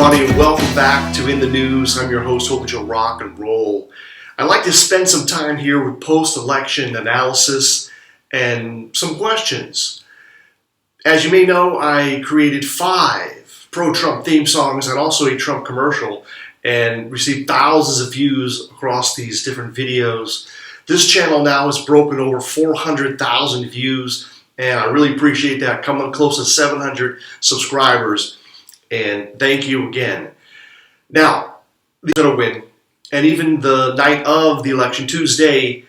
everybody, and welcome back to In the News. I'm your host, hoping you'll rock and roll. I'd like to spend some time here with post-election analysis and some questions. As you may know, I created 5 pro-Trump theme songs and also a Trump commercial and received thousands of views across these different videos. This channel now has broken over 400,000 views, and I really appreciate that, coming close to 700 subscribers. And thank you again. Now, they're going to win. And even the night of the election, Tuesday,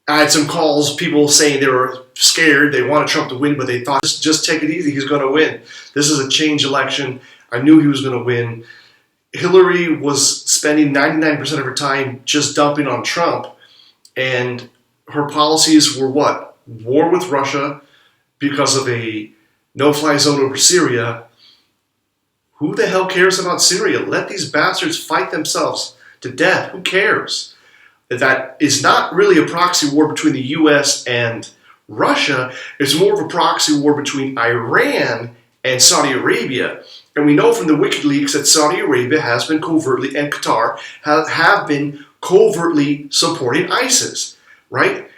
I had some calls, people saying they were scared, they wanted Trump to win, but they thought, just take it easy, he's going to win. This is a change election. I knew he was going to win. Hillary was spending 99% of her time just dumping on Trump. And her policies were what? War with Russia because of a no-fly zone over Syria. Who the hell cares about Syria? Let these bastards fight themselves to death. Who cares? That is not really a proxy war between the U.S. and Russia. It's more of a proxy war between Iran and Saudi Arabia. And we know from the WikiLeaks that Saudi Arabia has been covertly, and Qatar have been covertly supporting ISIS, right?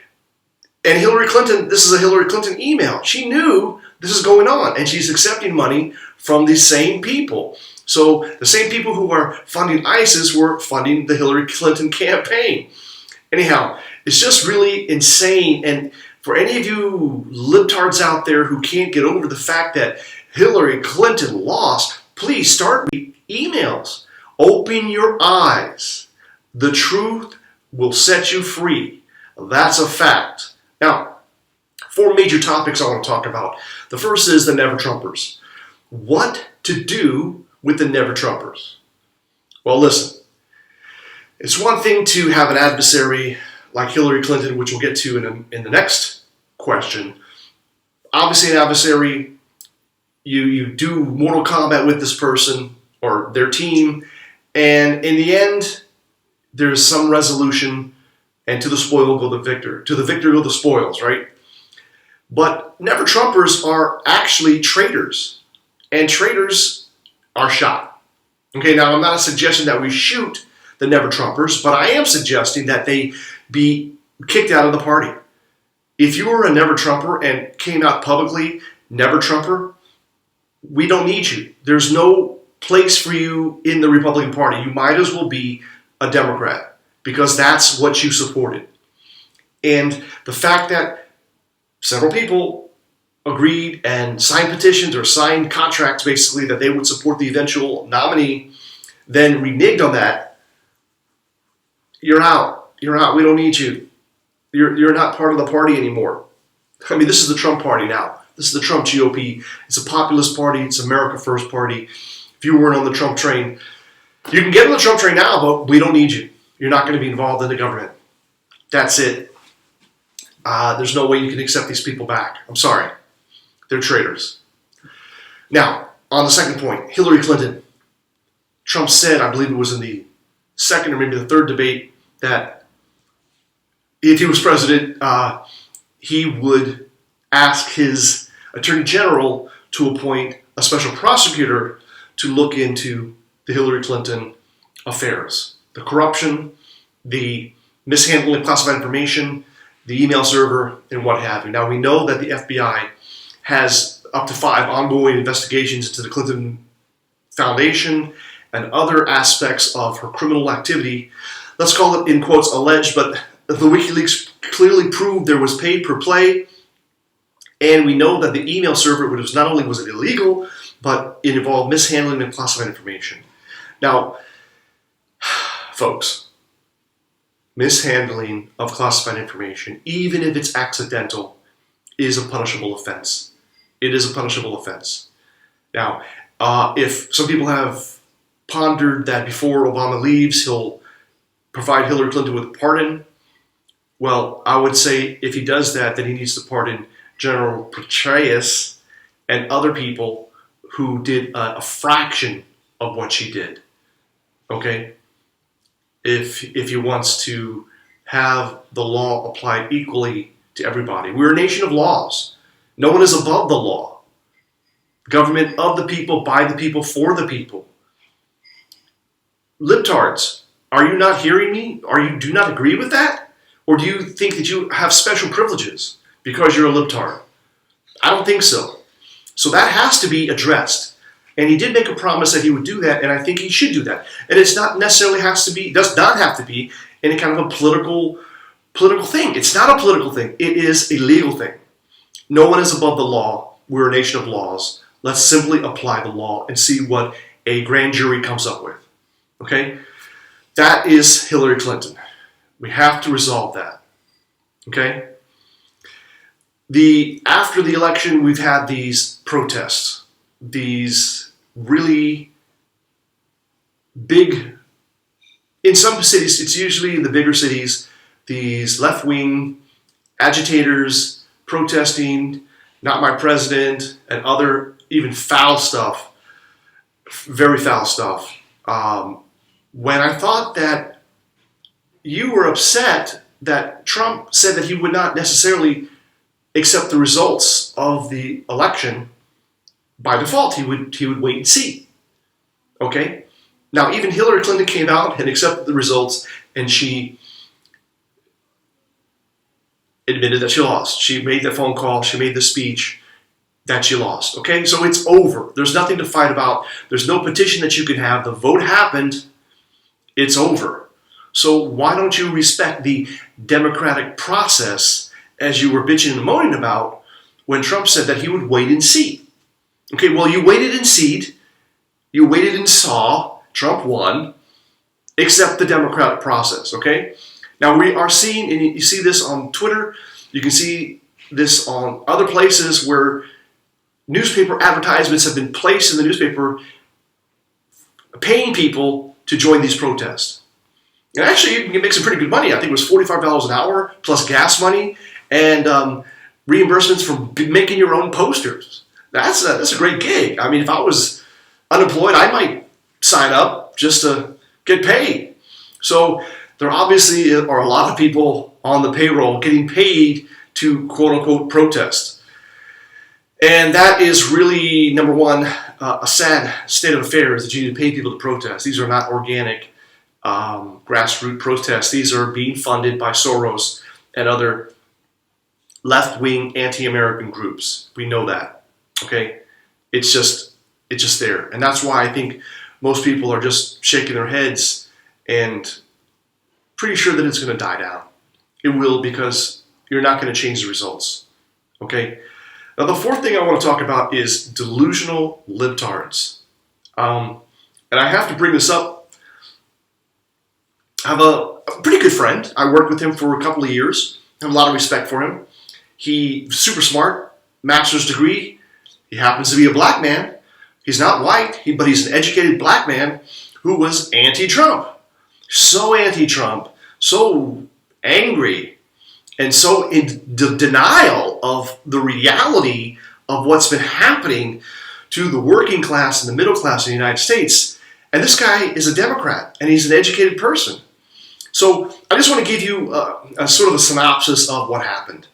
And Hillary Clinton, this is a Hillary Clinton email. She knew this is going on, and she's accepting money from these same people. So the same people who are funding ISIS were funding the Hillary Clinton campaign. Anyhow, it's just really insane. And for any of you libtards out there who can't get over the fact that Hillary Clinton lost, please start reading emails. Open your eyes. The truth will set you free. That's a fact. Now, 4 major topics I want to talk about. The first is the NeverTrumpers. What to do with the NeverTrumpers? Well, listen. It's one thing to have an adversary like Hillary Clinton, which we'll get to in the next question. Obviously, an adversary, you do Mortal Kombat with this person or their team, and in the end, there's some resolution, and to the spoil go the victor. To the victor go the spoils, right? But NeverTrumpers are actually traitors, and traitors are shot. Okay, now I'm not suggesting that we shoot the NeverTrumpers, but I am suggesting that they be kicked out of the party. If you were a NeverTrumper and came out publicly, NeverTrumper, we don't need you. There's no place for you in the Republican Party. You might as well be a Democrat because that's what you supported. And the fact that several people agreed and signed petitions or signed contracts basically that they would support the eventual nominee, then reneged on that, you're out. You're out. We don't need you. You're not part of the party anymore. I mean, this is the Trump party now. This is the Trump GOP. It's a populist party. It's America First party. If you weren't on the Trump train, you can get on the Trump train now, but we don't need you. You're not going to be involved in the government. That's it. There's no way you can accept these people back. I'm sorry. They're traitors. Now, on the second point, Hillary Clinton. Trump said, I believe it was in the second or maybe the third debate, that if he was president, he would ask his attorney general to appoint a special prosecutor to look into the Hillary Clinton affairs. The corruption, the mishandling of classified information, the email server, and what have you. Now, we know that the FBI has up to 5 ongoing investigations into the Clinton Foundation and other aspects of her criminal activity. Let's call it, in quotes, alleged, but the WikiLeaks clearly proved there was pay per play, and we know that the email server was not only was it illegal, but it involved mishandling of classified information. Now, folks, mishandling of classified information, even if it's accidental, is a punishable offense. It is a punishable offense. Now, if some people have pondered that before Obama leaves, he'll provide Hillary Clinton with a pardon, well, I would say if he does that, then he needs to pardon General Petraeus and other people who did a fraction of what she did. Okay? If he wants to have the law applied equally to everybody. We're a nation of laws. No one is above the law. Government of the people, by the people, for the people. Libtards, are you not hearing me? Do you not agree with that? Or do you think that you have special privileges because you're a libtard? I don't think so. So that has to be addressed. And he did make a promise that he would do that, and I think he should do that. And it's not necessarily does not have to be any kind of a political thing. It's not a political thing. It is a legal thing. No one is above the law. We're a nation of laws. Let's simply apply the law and see what a grand jury comes up with. Okay? That is Hillary Clinton. We have to resolve that. Okay? After the election, we've had these protests, these really big, in some cities, it's usually in the bigger cities, these left-wing agitators protesting, not my president, and other even foul stuff, very foul stuff. When I thought that you were upset that Trump said that he would not necessarily accept the results of the election, by default, he would wait and see. Okay? Now, even Hillary Clinton came out and accepted the results, and she admitted that she lost. She made the phone call, she made the speech that she lost. Okay? So it's over. There's nothing to fight about. There's no petition that you can have. The vote happened. It's over. So why don't you respect the democratic process as you were bitching and moaning about when Trump said that he would wait and see? Okay, well, you waited and seed. You waited and saw. Trump won. Accept the democratic process, okay? Now, we are seeing, and you see this on Twitter, you can see this on other places where newspaper advertisements have been placed in the newspaper paying people to join these protests. And actually, you can make some pretty good money. I think it was $45 an hour plus gas money and reimbursements for making your own posters. That's a great gig. I mean, if I was unemployed, I might sign up just to get paid. So there obviously are a lot of people on the payroll getting paid to quote-unquote protest. And that is really, number one, a sad state of affairs that you need to pay people to protest. These are not organic grassroots protests. These are being funded by Soros and other left-wing anti-American groups. We know that. Okay? It's just there. And that's why I think most people are just shaking their heads and pretty sure that it's going to die down. It will, because you're not going to change the results. Okay? Now, the fourth thing I want to talk about is delusional libtards. And I have to bring this up. I have a pretty good friend. I worked with him for a couple of years. I have a lot of respect for him. He's super smart, master's degree. He happens to be a black man. He's not white, but he's an educated black man who was anti-Trump. So anti-Trump, so angry, and so in denial of the reality of what's been happening to the working class and the middle class in the United States. And this guy is a Democrat, and he's an educated person. So I just want to give you a sort of a synopsis of what happened.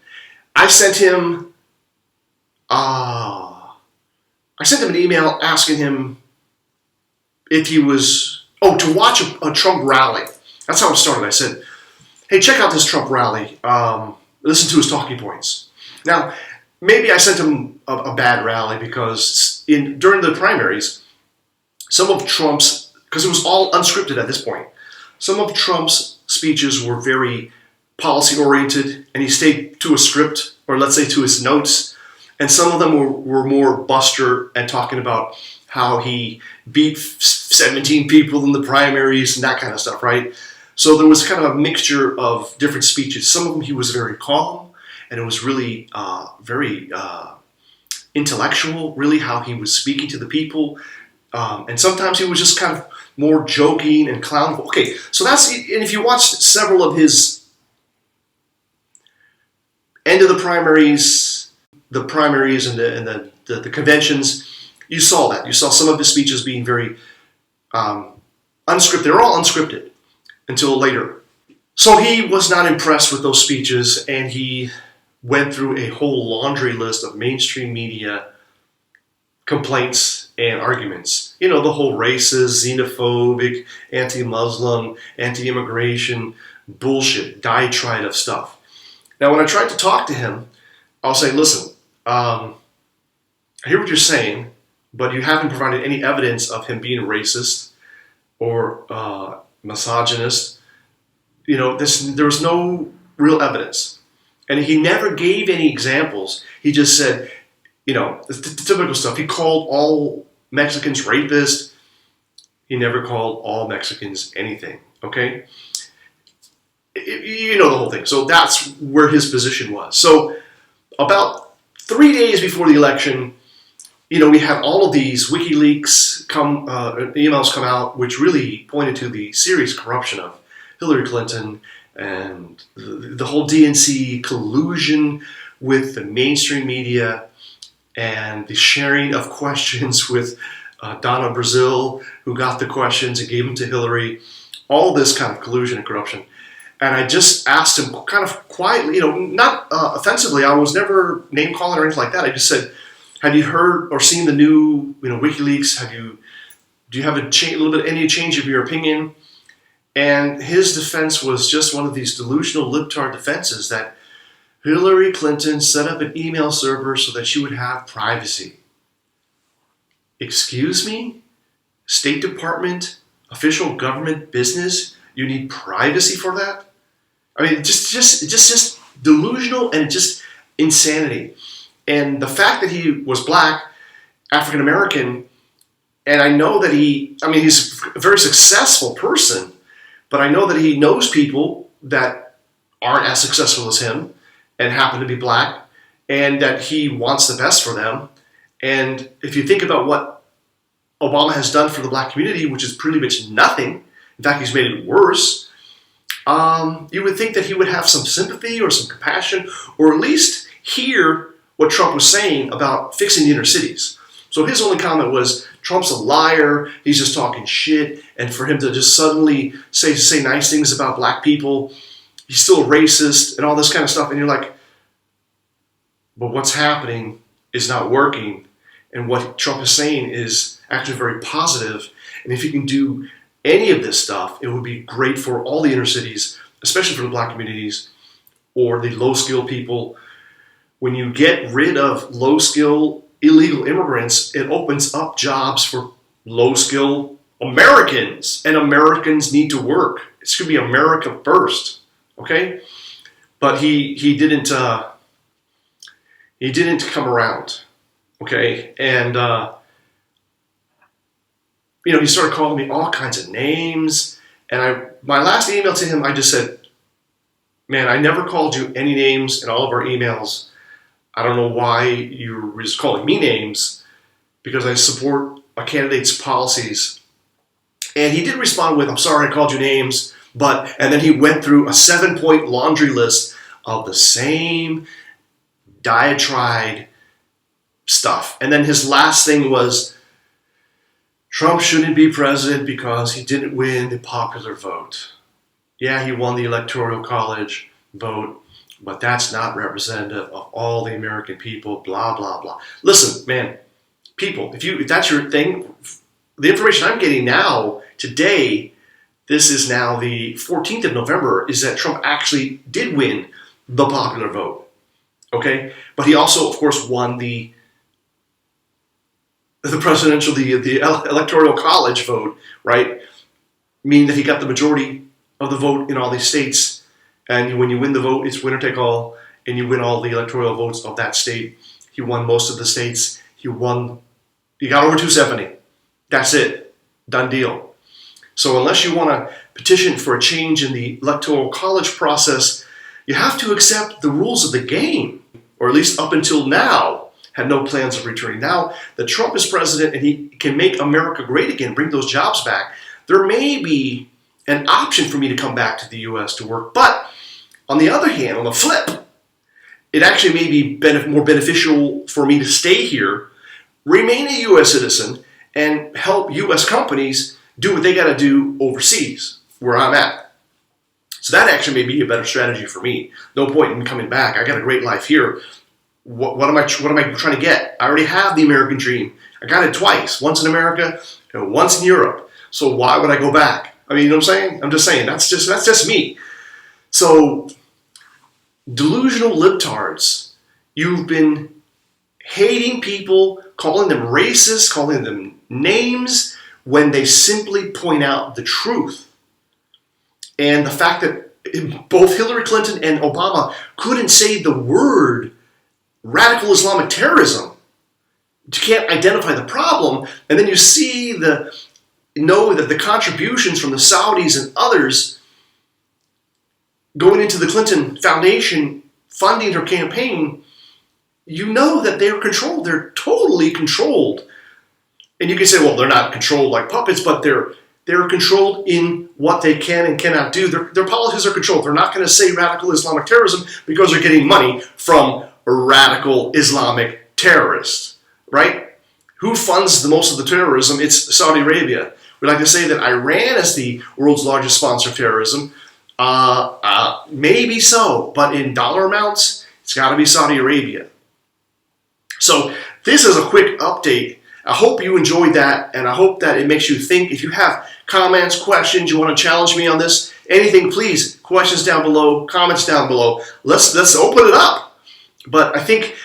I sent him an email asking him if he was, to watch a Trump rally. That's how it started. I said, hey, check out this Trump rally. Listen to his talking points. Now, maybe I sent him a bad rally because during the primaries, some of Trump's, because it was all unscripted at this point, some of Trump's speeches were very policy-oriented, and he stayed to a script, or let's say to his notes, and some of them were more buster and talking about how he beat 17 people in the primaries and that kind of stuff, right? So there was kind of a mixture of different speeches. Some of them he was very calm, and it was really very intellectual, really how he was speaking to the people. And sometimes he was just kind of more joking and clownful. Okay, so and if you watched several of his end of the primaries and the conventions, you saw that. You saw some of his speeches being very unscripted. They were all unscripted until later. So he was not impressed with those speeches, and he went through a whole laundry list of mainstream media complaints and arguments. You know, the whole racist, xenophobic, anti-Muslim, anti-immigration, bullshit, diatribe of stuff. Now, when I tried to talk to him, I'll say, listen, I hear what you're saying, but you haven't provided any evidence of him being racist or misogynist. You know, there was no real evidence. And he never gave any examples. He just said, you know, the typical stuff. He called all Mexicans rapists. He never called all Mexicans anything, okay? You know the whole thing. So that's where his position was. So about 3 days before the election, you know, we had all of these WikiLeaks emails come out, which really pointed to the serious corruption of Hillary Clinton and the whole DNC collusion with the mainstream media and the sharing of questions with Donna Brazil, who got the questions and gave them to Hillary. All this kind of collusion and corruption. And I just asked him kind of quietly, you know, not offensively. I was never name calling or anything like that. I just said, have you heard or seen the new, you know, WikiLeaks? Do you have any change of your opinion? And his defense was just one of these delusional libtard defenses that Hillary Clinton set up an email server so that she would have privacy. Excuse me? State Department, official government business, you need privacy for that? I mean, just delusional and just insanity. And the fact that he was black, African American, and I know that he's a very successful person, but I know that he knows people that aren't as successful as him and happen to be black, and that he wants the best for them. And if you think about what Obama has done for the black community, which is pretty much nothing, in fact, he's made it worse, you would think that he would have some sympathy or some compassion, or at least hear what Trump was saying about fixing the inner cities. So his only comment was, Trump's a liar, he's just talking shit, and for him to just suddenly say nice things about black people, he's still a racist, and all this kind of stuff. And you're like, but what's happening is not working, and what Trump is saying is actually very positive. And if he can do any of this stuff, it would be great for all the inner cities, especially for the black communities or the low-skilled people. When you get rid of low-skilled illegal immigrants, it opens up jobs for low-skilled Americans, and Americans need to work. It's going to be America first, okay? But he didn't come around, okay? And you know, he started calling me all kinds of names. And my last email to him, I just said, man, I never called you any names in all of our emails. I don't know why you're just calling me names, because I support a candidate's policies. And he did respond with, I'm sorry I called you names, and then he went through a 7-point laundry list of the same diatribe stuff. And then his last thing was, Trump shouldn't be president because he didn't win the popular vote. Yeah, he won the Electoral College vote, but that's not representative of all the American people, blah, blah, blah. Listen, man, people, if that's your thing, the information I'm getting now, today, this is now the 14th of November, is that Trump actually did win the popular vote, okay? But he also, of course, won the Electoral College vote, right? Meaning that he got the majority of the vote in all these states. And when you win the vote, it's winner take all, and you win all the electoral votes of that state. He won most of the states. He got over 270. That's it. Done deal. So unless you want to petition for a change in the Electoral College process, you have to accept the rules of the game, or at least up until now, had no plans of returning. Now that Trump is president and he can make America great again, bring those jobs back, there may be an option for me to come back to the U.S. to work. But on the other hand, on the flip, it actually may be more beneficial for me to stay here, remain a U.S. citizen, and help U.S. companies do what they got to do overseas, where I'm at. So that actually may be a better strategy for me. No point in coming back. I got a great life here. What am I trying to get? I already have the American dream. I got it twice, once in America and once in Europe. So why would I go back? I mean, you know what I'm saying? I'm just saying, that's just me. So, delusional libtards, you've been hating people, calling them racist, calling them names, when they simply point out the truth. And the fact that both Hillary Clinton and Obama couldn't say the word radical Islamic terrorism. You can't identify the problem, and then you know that the contributions from the Saudis and others going into the Clinton Foundation funding her campaign, you know that they're controlled. They're totally controlled. And you can say, well, they're not controlled like puppets, but they're controlled in what they can and cannot do. Their policies are controlled. They're not going to say radical Islamic terrorism because they're getting money from radical Islamic terrorists, right? Who funds the most of the terrorism? It's Saudi Arabia. We like to say that Iran is the world's largest sponsor of terrorism. Maybe so, but in dollar amounts, it's got to be Saudi Arabia. So this is a quick update. I hope you enjoyed that, and I hope that it makes you think. If you have comments, questions, you want to challenge me on this, anything, please, questions down below, comments down below. Let's open it up. But I think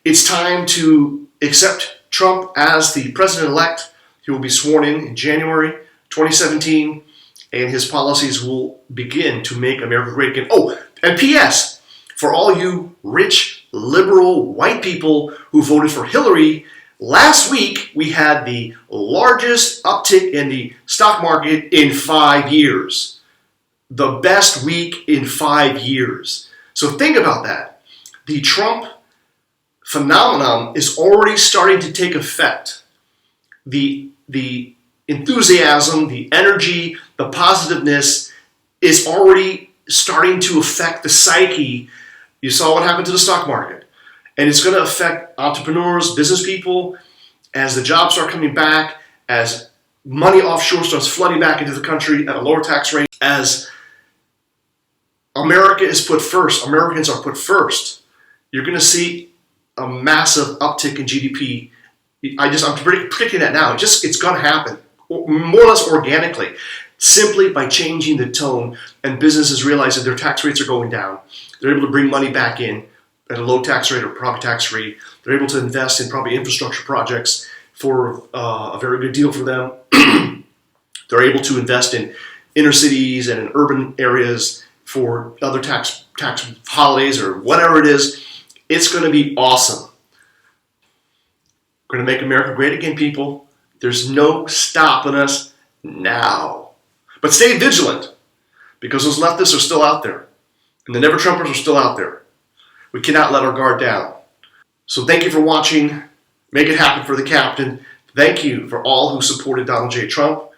it's time to accept Trump as the president-elect. He will be sworn in January 2017, and his policies will begin to make America great again. Oh, and P.S., for all you rich, liberal, white people who voted for Hillary, last week we had the largest uptick in the stock market in 5 years. The best week in 5 years. So think about that. The Trump phenomenon is already starting to take effect. The enthusiasm, the energy, the positiveness is already starting to affect the psyche. You saw what happened to the stock market. And it's going to affect entrepreneurs, business people, as the jobs start coming back, as money offshore starts flooding back into the country at a lower tax rate, as America is put first, Americans are put first. You're going to see a massive uptick in GDP. I'm predicting that now. It's going to happen, more or less organically, simply by changing the tone, and businesses realize that their tax rates are going down. They're able to bring money back in at a low tax rate or probably tax-free. They're able to invest in probably infrastructure projects for a very good deal for them. They're able to invest in inner cities and in urban areas for other tax holidays or whatever it is. It's going to be awesome. We're going to make America great again, people. There's no stopping us now. But stay vigilant, because those leftists are still out there. And the NeverTrumpers are still out there. We cannot let our guard down. So thank you for watching. Make it happen for the captain. Thank you for all who supported Donald J. Trump.